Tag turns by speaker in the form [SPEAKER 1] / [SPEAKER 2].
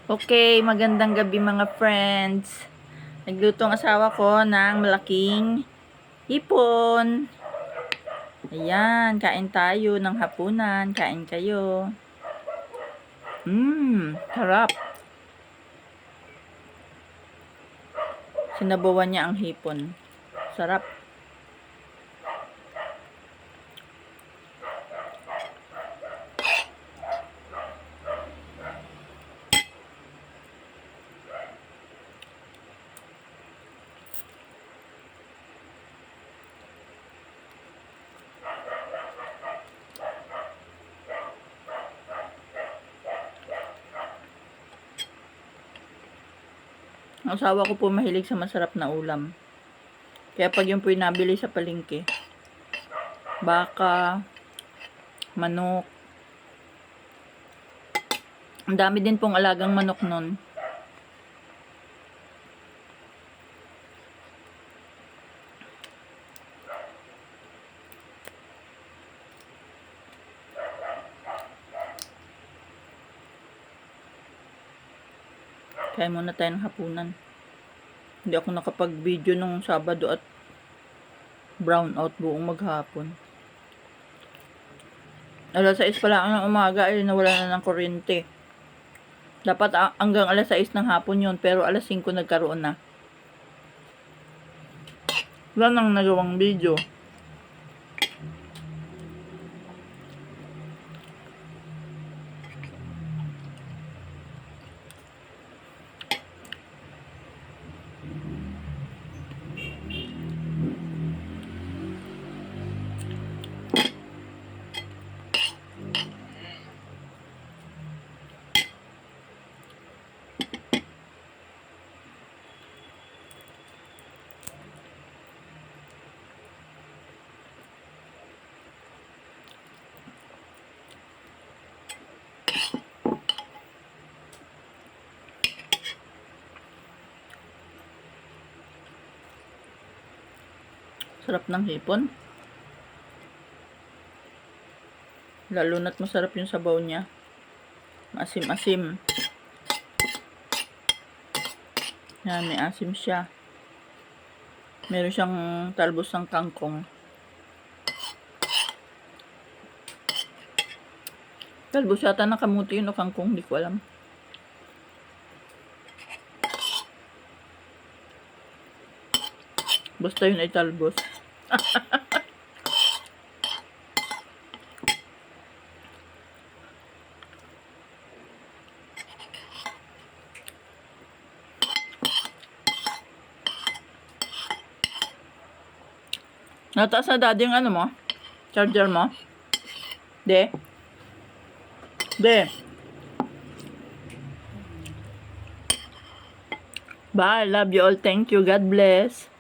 [SPEAKER 1] Okay, magandang gabi mga friends. Nagluto ang asawa ko ng malaking hipon. Ayan, kain tayo ng hapunan. Kain kayo. Sarap. Sinabawan niya ang hipon. Sarap. Ang asawa ko po mahilig sa masarap na ulam. Kaya pag yung po yung nabili sa palengke, baka, manok, ang dami din pong alagang manok nun. Kaya muna tayo ng hapunan. Hindi ako nakapag-video nung Sabado at brown out buong maghapon. Alas 6 pa lang ng umaga ay nawala na ng kuryente. Dapat hanggang alas 6 ng hapon yun, pero alas 5 nagkaroon na. Wala nang nagawang video. Sarap ng hipon. Lalo na't masarap yung sabaw niya. Asim-asim. Yan, may asim siya. Meron siyang talbos ng kangkong. Talbos yata ng kamuti yun o kangkong, hindi ko alam. Basta yun ay talbos. Nataas na daddy yung ano mo? Charger mo? De? Bye. Love you all. Thank you. God bless.